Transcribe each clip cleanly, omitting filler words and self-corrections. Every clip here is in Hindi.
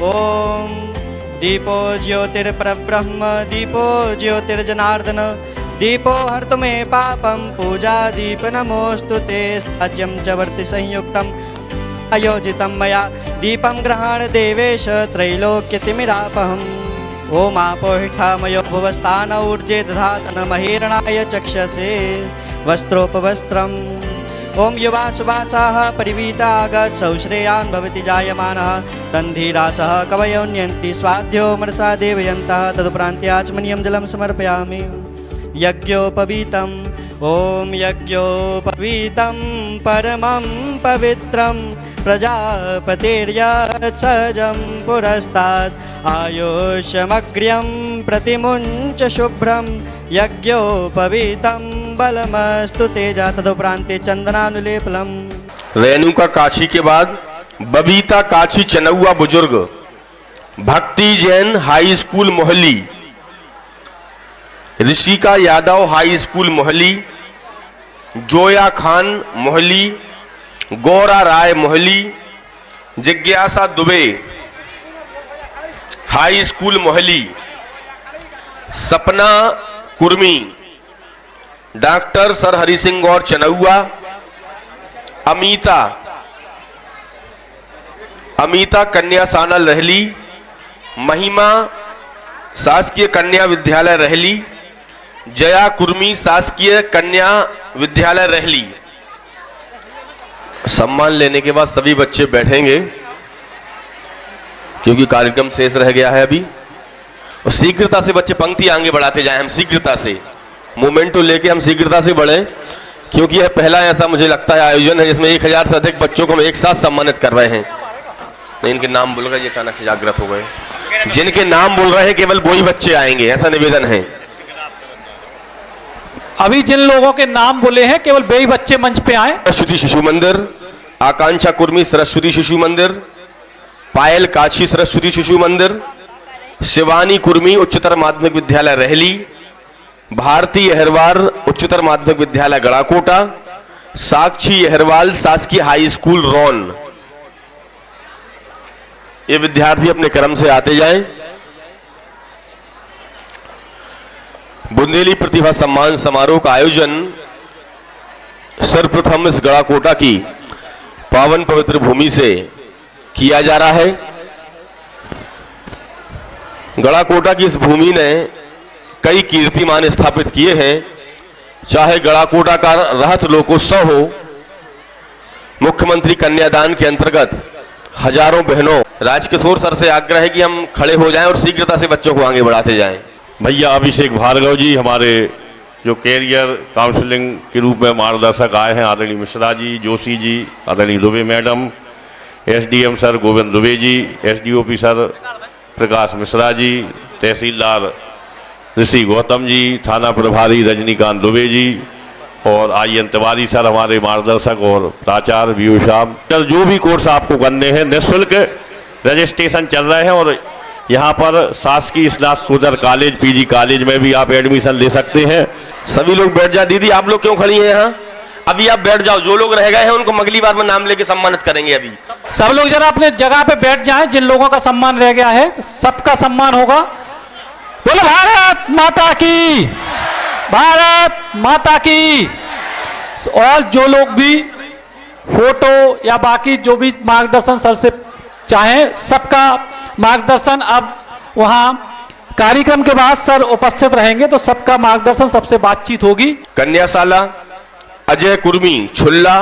ओम दीपो ज्योतिर्परब्रह्म दीपो ज्योतिर्जनार्दन दीपो हर्तु मे पापम पूजा दीप नमोस्तु ते साज्यं च वर्ति संयुक्तम आयोजितं मया दीपं ग्रहण देवेश त्रैलोक्यतिमिरापहम् ओम आपोहिष्ठामयो भुवस्तान ऊर्जे दधातन महीरणाय चक्षसे वस्त्रोपवस्त्रम् ओम युवा सुवासाः परिवीतागत सौश्रेयान् भवति जायमानः तन्धीरासः कवयोन्यन्ति स्वाध्यो मनसा देवयन्तः तदुपरान्ते आचमनीयं जलं समर्पयामि यज्ञोपवीतम् ओम यज्ञोपवीतं परमं पवित्रं प्रजापतिर्यत्सजं पुरस्तात् आयुष्यमग्र्यं प्रतिमुञ्च शुभ्रं यज्ञोपवीतं बलमस्तु तेजा तदुपरान्ते चंदनानुलेपलम्। रेणुका काशी के बाद Babita Kashi Chanaua Buzurg Bhakti Jain high school Mohli, Rishika Yadav high school Mohli, Zoya Khan Mohli, Gaura Rai Mohli, जिज्ञासा Dubey high school Mohli, Sapna Kurmi, doctor sir Hari Singh Gaur Chanaua, Amita कन्या सानल रहली, महिमा शासकीय कन्या विद्यालय रहली, जया कुर्मी शासकीय कन्या विद्यालय रहली। सम्मान लेने के बाद सभी बच्चे बैठेंगे क्योंकि कार्यक्रम शेष रह गया है अभी, और शीघ्रता से बच्चे पंक्ति आगे बढ़ाते जाएं। हम शीघ्रता से मोमेंटो लेके हम शीघ्रता से बढ़े क्योंकि यह पहला ऐसा मुझे लगता है आयोजन है जिसमें 1000 से अधिक बच्चों को हम एक साथ सम्मानित कर रहे हैं। इनके नाम बोल रहे ये अचानक से जागृत हो गए, जिनके नाम बोल रहे हैं केवल वही बच्चे आएंगे, ऐसा निवेदन है। अभी जिन लोगों के नाम बोले हैं केवल वे ही बच्चे मंच पे आए। सरस्वती शिशु मंदिर, आकांक्षा कुर्मी सरस्वती शिशु मंदिर, पायल काछी सरस्वती शिशु मंदिर, शिवानी कुर्मी उच्चतर माध्यमिक विद्यालय रहली, भारती अहरवार उच्चतर माध्यमिक विद्यालय गड़ाकोटा, साक्षी अहरवाल शासकीय हाई स्कूल रोन। ये विद्यार्थी अपने क्रम से आते जाएं। बुंदेली प्रतिभा सम्मान समारोह का आयोजन सर्वप्रथम इस गड़ाकोटा की पावन पवित्र भूमि से किया जा रहा है। गड़ाकोटा की इस भूमि ने कई कीर्तिमान स्थापित किए हैं, चाहे गड़ाकोटा का रहत लोकोत्सव हो, मुख्यमंत्री कन्यादान के अंतर्गत हजारों बहनों। राजकिशोर सर से आग्रह है कि हम खड़े हो जाएं और शीघ्रता से बच्चों को आगे बढ़ाते जाएं। भैया अभिषेक भार्गव जी हमारे जो कैरियर काउंसलिंग के रूप में मार्गदर्शक आए हैं, आदरणीय मिश्रा जी, जोशी जी, आदरणीय Dubey madam, SDM sir Govind Dubey ji, SDOP sir Prakash Mishra ji, तहसीलदार ऋषि गौतम जी, थाना प्रभारी रजनीकांत दुबे जी और आईएन तिवारी सर हमारे मार्गदर्शक और प्राचार्य वीओ साहब। जो भी कोर्स आपको करने हैं निःशुल्क रजिस्ट्रेशन चल रहे हैं और यहाँ पर शासकीय स्नातकोत्तर कॉलेज पीजी कॉलेज में भी आप एडमिशन ले सकते हैं। सभी लोग बैठ जाए। दीदी आप लोग क्यों खड़ी हैं यहाँ? अभी आप बैठ जाओ, जो लोग रह गए हैं उनको अगली बार में नाम लेके सम्मानित करेंगे। अभी सब लोग जरा अपने जगह पे बैठ जाएं, जिन लोगों का सम्मान रह गया है सबका सम्मान होगा। बोलो भारत माता की, भारत माता की। और जो लोग भी फोटो या बाकी जो भी मार्गदर्शन सर से चाहें, सबका मार्गदर्शन अब वहां कार्यक्रम के बाद सर उपस्थित रहेंगे तो सबका मार्गदर्शन, सबसे बातचीत होगी। कन्याशाला अजय कुर्मी छुल्ला,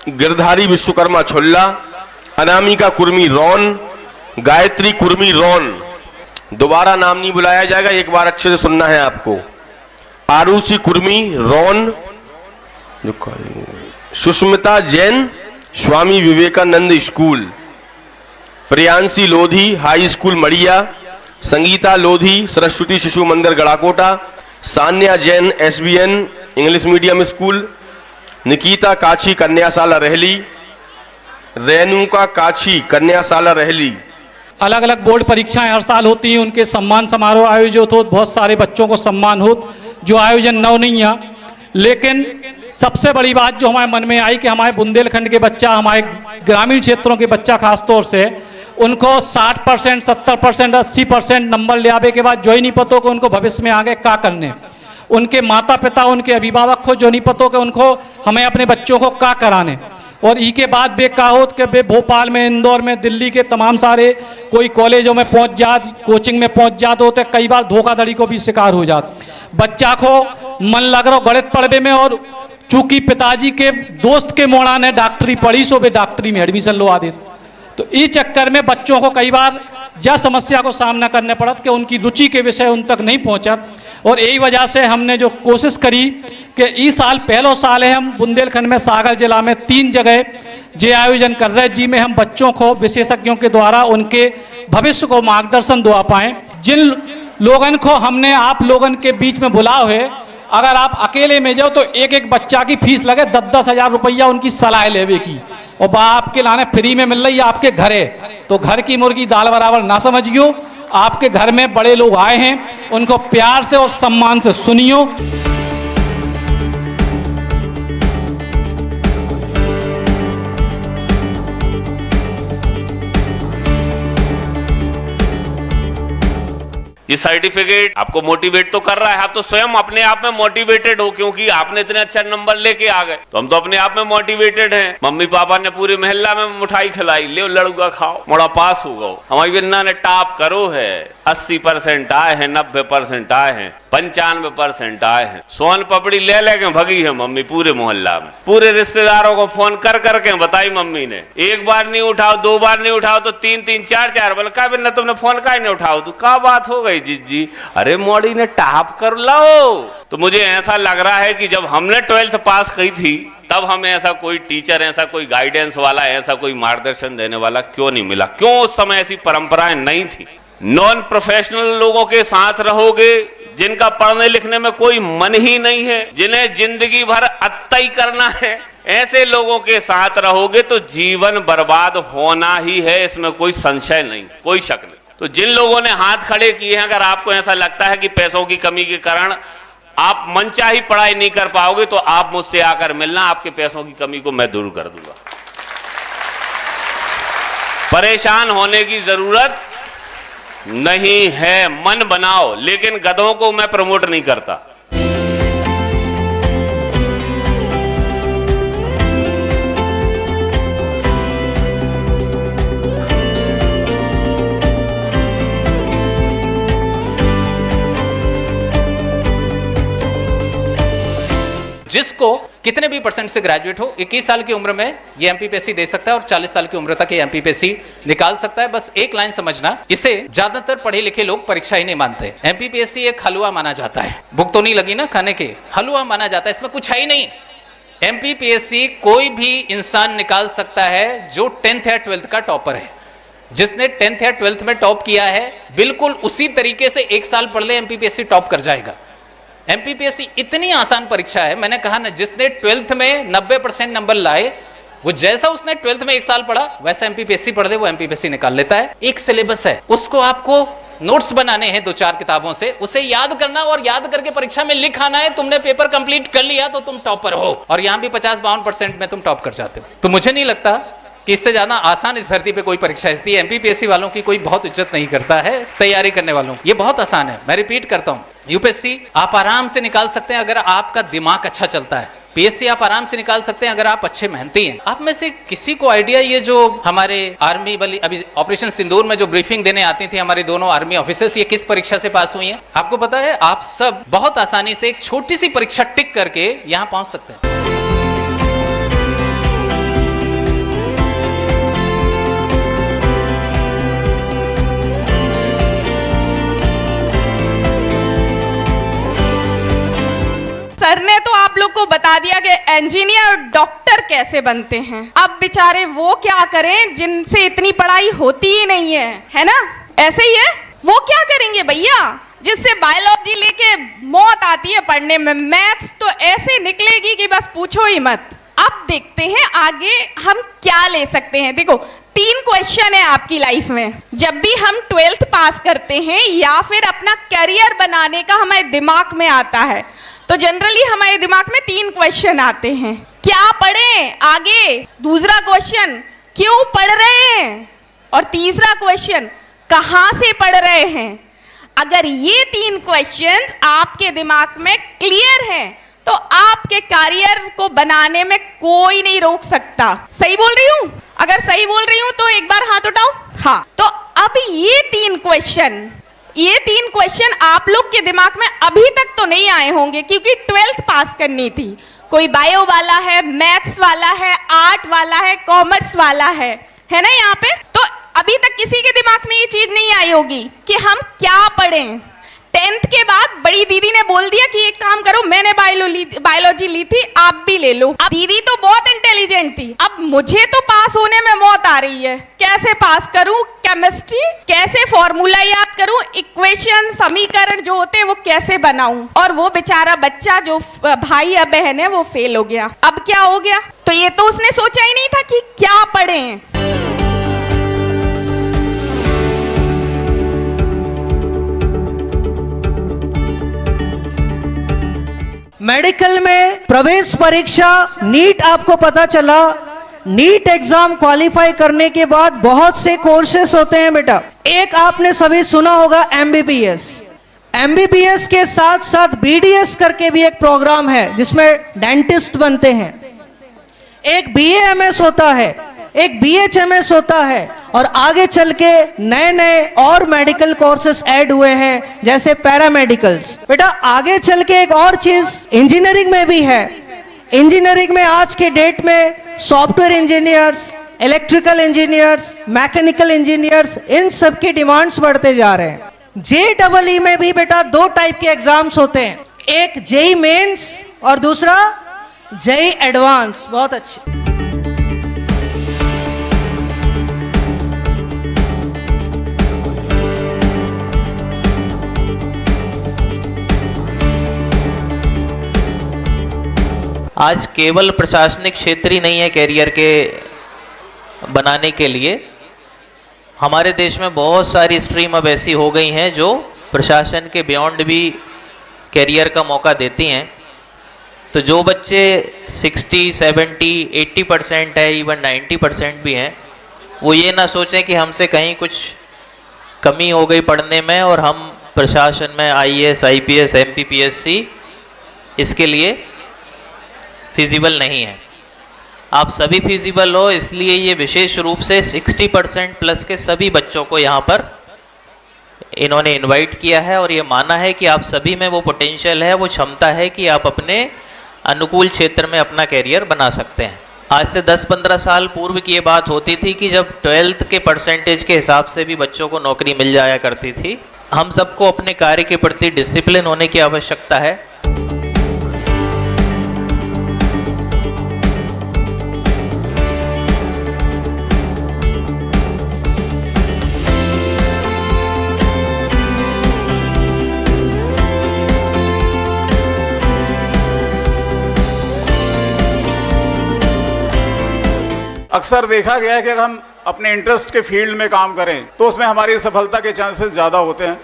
गिरधारी विश्वकर्मा छुल्ला, अनामिका कुर्मी रोन, गायत्री कुर्मी रोन। दोबारा नाम नहीं बुलाया जाएगा, एक बार अच्छे से सुनना है आपको। Arushi Kurmi Ron, Sushmita Jain Swami Vivekananda school, Priyanshi Lodhi high school Madiya, Sangeeta Lodhi Saraswati Shishu Mandir Garhakota, Sanya Jain SBN English medium school, Nikita Kachhi कन्याशाला रहली, रेणुका काछी कन्याशाला रहली। अलग अलग बोर्ड परीक्षाएं हर साल होती हैं, उनके सम्मान समारोह आयोजित हो, बहुत सारे बच्चों को सम्मान हो, जो आयोजन नव नहीं है। लेकिन सबसे बड़ी बात जो हमारे मन में आई कि हमारे बुंदेलखंड के बच्चा, हमारे ग्रामीण क्षेत्रों के बच्चा खासतौर से, उनको 60%, 70%, 80% नंबर ले आवे के बाद जो ही नहीं पता कि उनको भविष्य में आगे क्या करने, उनके माता पिता, उनके अभिभावक को जो नहीं पता कि उनको हमें अपने बच्चों को क्या कराने, और ई के बाद वे का हो कि वे भोपाल में, इंदौर में, दिल्ली के तमाम सारे कोई कॉलेजों में पहुंच जात, कोचिंग में पहुंच जाते होते, कई बार धोखाधड़ी को भी शिकार हो जात। बच्चा को मन लग रहा गणित पढ़वे में, और चूंकि पिताजी के दोस्त के मोड़ा ने डॉक्टरी पढ़ी सो वे डॉक्टरी में एडमिशन लगा दे, तो इस चक्कर में बच्चों को कई बार यह समस्या को सामना करने पड़त कि उनकी रुचि के विषय उन तक नहीं पहुंचत। और यही वजह से हमने जो कोशिश करी कि इस साल पहला साल है, हम बुंदेलखंड में सागर जिला में 3 जगह जे आयोजन कर रहे हैं, जी में हम बच्चों को विशेषज्ञों के द्वारा उनके भविष्य को मार्गदर्शन दुआ पाएँ। जिन लोगन को हमने आप लोगन के बीच में बुलाओ है, अगर आप अकेले में जाओ तो एक बच्चा की फीस लगे 10-10 हज़ार रुपया उनकी सलाह लेवे की, और आपके लाने फ्री में मिल रही है आपके घरे, तो घर की मुर्गी दाल बराबर ना समझियो। आपके घर में बड़े लोग आए हैं, उनको प्यार से और सम्मान से सुनियो। ये सर्टिफिकेट आपको मोटिवेट तो कर रहा है, आप तो स्वयं अपने आप में मोटिवेटेड हो, क्योंकि आपने इतने अच्छा नंबर लेके आ गए, तो हम तो अपने आप में मोटिवेटेड हैं। मम्मी पापा ने पूरे मोहल्ला में मिठाई खिलाई, ले लड़ूगा खाओ, मोड़ा पास हो गो। हमारी बिन्ना ने टॉप करो है, 80% आए हैं, 90% आए हैं, 95% आए हैं। सोन पपड़ी ले लेके भगी है मम्मी पूरे मोहल्ला में। पूरे रिश्तेदारों को फोन कर करके बताई मम्मी ने, एक बार नहीं उठाओ, 2 बार नहीं उठाओ तो 3-3, 4-4, बोले का बिन्ना तुमने फोन का ही नहीं उठाओ, तो क्या बात हो गई जी? अरे मोड़ी ने टॉप कर लो। तो मुझे ऐसा लग रहा है कि जब हमने 12th पास की थी, तब हमें ऐसा कोई टीचर, ऐसा कोई गाइडेंस वाला, ऐसा कोई मार्गदर्शन देने वाला क्यों नहीं मिला? क्यों उस समय ऐसी परंपराएं नहीं थी? नॉन प्रोफेशनल लोगों के साथ रहोगे, जिनका पढ़ने लिखने में कोई मन ही नहीं है, जिन्हें जिंदगी भर अत्तई करना है, ऐसे लोगों के साथ रहोगे तो जीवन बर्बाद होना ही है, इसमें कोई संशय नहीं, कोई शक नहीं। तो जिन लोगों ने हाथ खड़े किए हैं, अगर आपको ऐसा लगता है कि पैसों की कमी के कारण आप मनचाही पढ़ाई नहीं कर पाओगे, तो आप मुझसे आकर मिलना, आपके पैसों की कमी को मैं दूर कर दूंगा। परेशान होने की जरूरत नहीं है, मन बनाओ, लेकिन गधों को मैं प्रमोट नहीं करता। जिसको कितने भी परसेंट से ग्रेजुएट हो, 21 साल की उम्र में ये एमपीपीएससी दे सकता है और 40 साल की उम्र तक ये एमपीपीएससी निकाल सकता है। बस एक लाइन समझना, इसे ज्यादातर पढ़े लिखे लोग परीक्षा ही नहीं मानते। एमपीपीएससी एक हलवा माना जाता है, भूख तो नहीं लगी ना खाने के, हलवा माना जाता है, इसमें कुछ है ही नहीं। एमपीपीएससी कोई भी इंसान निकाल सकता है जो 10th या 12th का टॉपर है। जिसने 10th या 12th में टॉप किया है, बिल्कुल उसी तरीके से 1 साल पढ़ ले, एमपीपीएससी टॉप कर जाएगा। एमपीपीएससी इतनी आसान परीक्षा है, मैंने कहा ना, जिसने 12th में 90% नंबर लाए, वो जैसा उसने 12th में 1 साल पढ़ा वैसा एमपीपीएससी पढ़ दे, वो एमपीपीएससी निकाल लेता है। एक सिलेबस है, उसको आपको नोट्स बनाने हैं 2-4 किताबों से, उसे याद करना और याद करके परीक्षा में लिख आना है। तुमने पेपर कंप्लीट कर लिया तो तुम टॉपर हो, और यहां भी 50-52% में तुम टॉप कर जाते हो। तो मुझे नहीं लगता कि इससे ज्यादा आसान इस धरती पे कोई परीक्षा, इसलिए एमपीपीएससी वालों की कोई बहुत इज्जत नहीं करता है, तैयारी करने वालों। ये बहुत आसान है, मैं रिपीट करता हूं, यूपीएससी आप आराम से निकाल सकते हैं अगर आपका दिमाग अच्छा चलता है। पीएससी आप आराम से निकाल सकते हैं अगर आप अच्छे मेहनती हैं। आप में से किसी को आइडिया, ये जो हमारे आर्मी वाली अभी ऑपरेशन सिंदूर में जो ब्रीफिंग देने आती थी हमारी दोनों आर्मी ऑफिसर्स, ये किस परीक्षा से पास हुई हैं? आपको पता है? आप सब बहुत आसानी से एक छोटी सी परीक्षा टिक करके यहां पहुंच सकते हैं। सर ने तो आप लोग को बता दिया कि इंजीनियर और डॉक्टर कैसे बनते हैं। अब बेचारे वो क्या करें जिनसे इतनी पढ़ाई होती ही नहीं है ना? ऐसे ही है, वो क्या करेंगे भैया? जिससे बायोलॉजी लेके मौत आती है पढ़ने में, मैथ्स तो ऐसे निकलेगी कि बस पूछो ही मत। अब देखते हैं आगे हम क्या ले सकते हैं। देखो, 3 क्वेश्चन है आपकी लाइफ में। जब भी हम 12th पास करते हैं या फिर अपना करियर बनाने का हमारे दिमाग में आता है, तो जनरली हमारे दिमाग में 3 क्वेश्चन आते हैं। क्या पढ़ें आगे? दूसरा क्वेश्चन, क्यों पढ़ रहे हैं? और तीसरा क्वेश्चन कहाँ से पढ़ रहे हैं। अगर ये 3 क्वेश्चंस आपके दिमाग में क्लियर हैं तो आपके करियर को बनाने में कोई नहीं रोक सकता। सही बोल रही हूँ? अगर सही बोल रही हूँ तो एक बार हाथ उठाओ। हाँ, तो अब ये 3 क्वेश्चन आप लोग के दिमाग में अभी तक तो नहीं आए होंगे क्योंकि 12th पास करनी थी। कोई बायो वाला है, मैथ्स वाला है, आर्ट वाला है, कॉमर्स वाला है ना यहाँ पे। तो अभी तक किसी के दिमाग में ये चीज नहीं आई होगी कि हम क्या पढ़ें। 10th के बाद बड़ी दीदी ने बोल दिया कि एक काम करो, मैंने बायोलॉजी ली थी, आप भी ले लो। अब दीदी तो बहुत इंटेलिजेंट थी, अब मुझे तो पास होने में मौत आ रही है। कैसे पास करूं केमिस्ट्री, कैसे फॉर्मूला याद करूं, इक्वेशन समीकरण जो होते हैं वो कैसे बनाऊं। और वो बेचारा बच्चा जो भाई या बहन है वो फेल हो गया। अब क्या हो गया? तो ये तो उसने सोचा ही नहीं था कि क्या पढ़ें। मेडिकल में प्रवेश परीक्षा नीट, आपको पता चला नीट एग्जाम क्वालिफाई करने के बाद बहुत से कोर्सेस होते हैं बेटा। एक आपने सभी सुना होगा एमबीबीएस के साथ साथ बीडीएस करके भी एक प्रोग्राम है जिसमें डेंटिस्ट बनते हैं। एक बीएएमएस होता है, एक बीएचएमएस होता है और आगे चल के नए नए और मेडिकल कोर्सेस ऐड हुए हैं जैसे पैरामेडिकल्स। बेटा आगे चल के एक और चीज इंजीनियरिंग में भी है। इंजीनियरिंग में आज के डेट में software engineers, electrical engineers, mechanical engineers, इन सब की डिमांड्स बढ़ते जा रहे हैं। जेईई में भी बेटा 2 टाइप के एग्जाम्स होते हैं, एक जेईई मेंस और दूसरा जेईई एडवांस। बहुत अच्छे। आज केवल प्रशासनिक क्षेत्र ही नहीं है कैरियर के बनाने के लिए। हमारे देश में बहुत सारी स्ट्रीम अब ऐसी हो गई हैं जो प्रशासन के बियॉन्ड भी कैरियर का मौका देती हैं। तो जो बच्चे 60, 70, 80% है, इवन 90% भी हैं, वो ये ना सोचें कि हमसे कहीं कुछ कमी हो गई पढ़ने में और हम प्रशासन में IAS, IPS, MPPSC इसके लिए फिजिबल नहीं है। आप सभी फिजिबल हो, इसलिए ये विशेष रूप से 60% प्लस के सभी बच्चों को यहाँ पर इन्होंने इनवाइट किया है और ये माना है कि आप सभी में वो पोटेंशियल है, वो क्षमता है कि आप अपने अनुकूल क्षेत्र में अपना कैरियर बना सकते हैं। आज से 10-15 साल पूर्व की ये बात होती थी कि जब 12th के परसेंटेज के हिसाब से भी बच्चों को नौकरी मिल जाया करती थी। हम सबको अपने कार्य के प्रति डिसिप्लिन होने की आवश्यकता है। अक्सर देखा गया है कि अगर हम अपने इंटरेस्ट के फील्ड में काम करें तो उसमें हमारी सफलता के चांसेस ज़्यादा होते हैं।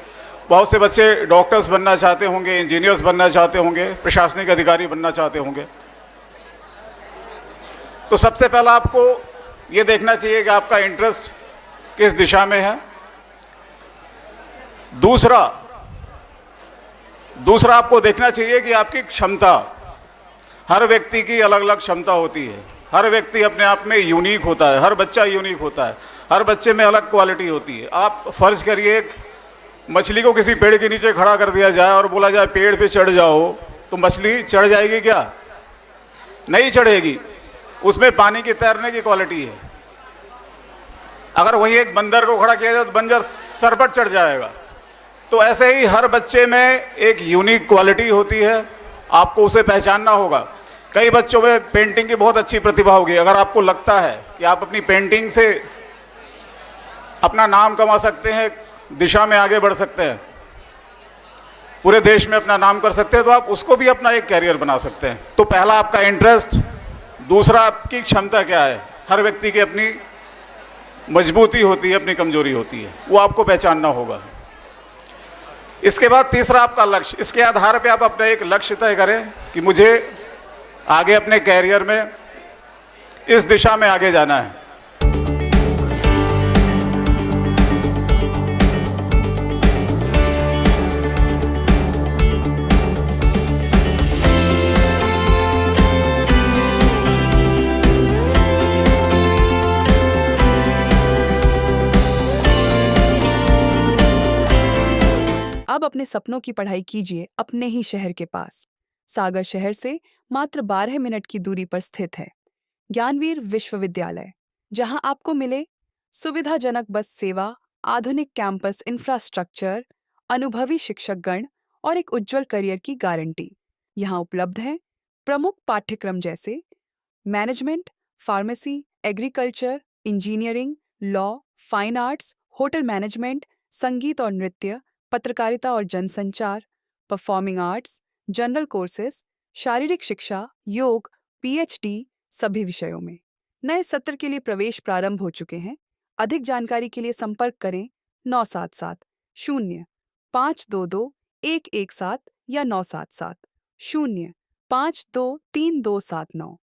बहुत से बच्चे डॉक्टर्स बनना चाहते होंगे, इंजीनियर्स बनना चाहते होंगे, प्रशासनिक अधिकारी बनना चाहते होंगे। तो सबसे पहला आपको ये देखना चाहिए कि आपका इंटरेस्ट किस दिशा में है। दूसरा आपको देखना चाहिए कि आपकी क्षमता, हर व्यक्ति की अलग अलग क्षमता होती है। हर व्यक्ति अपने आप में यूनिक होता है, हर बच्चा यूनिक होता है, हर बच्चे में अलग क्वालिटी होती है। आप फर्ज करिए एक मछली को किसी पेड़ के नीचे खड़ा कर दिया जाए और बोला जाए पेड़ पे चढ़ जाओ, तो मछली चढ़ जाएगी क्या? नहीं चढ़ेगी। उसमें पानी की तैरने की क्वालिटी है। अगर वही एक बंदर को खड़ा किया जाए तो बंदर सर पर चढ़ जाएगा। तो ऐसे ही हर बच्चे में एक यूनिक क्वालिटी होती है, आपको उसे पहचानना होगा। कई बच्चों में पेंटिंग की बहुत अच्छी प्रतिभा होगी। अगर आपको लगता है कि आप अपनी पेंटिंग से अपना नाम कमा सकते हैं, दिशा में आगे बढ़ सकते हैं, पूरे देश में अपना नाम कर सकते हैं, तो आप उसको भी अपना एक कैरियर बना सकते हैं। तो पहला आपका इंटरेस्ट, दूसरा आपकी क्षमता क्या है। हर व्यक्ति की अपनी मजबूती होती है, अपनी कमजोरी होती है, वो आपको पहचानना होगा। इसके बाद तीसरा आपका लक्ष्य। इसके आधार पे आप अपना एक लक्ष्य तय करें कि मुझे आगे अपने कैरियर में इस दिशा में आगे जाना है। अब अपने सपनों की पढ़ाई कीजिए अपने ही शहर के पास। सागर शहर से मात्र 12 मिनट की दूरी पर स्थित है ज्ञानवीर विश्वविद्यालय, जहां आपको मिले सुविधाजनक बस सेवा, आधुनिक कैंपस इंफ्रास्ट्रक्चर, अनुभवी शिक्षकगण और एक उज्जवल करियर की गारंटी। यहाँ उपलब्ध है प्रमुख पाठ्यक्रम जैसे management, pharmacy, agriculture, engineering, law, fine arts, hotel management, संगीत और नृत्य, पत्रकारिता और जनसंचार, परफॉर्मिंग आर्ट्स, जनरल कोर्सेज, शारीरिक शिक्षा, योग, पीएचडी सभी विषयों में। नए सत्र के लिए प्रवेश प्रारंभ हो चुके हैं। अधिक जानकारी के लिए संपर्क करें 977 0 522 117 या 977 0 523 279।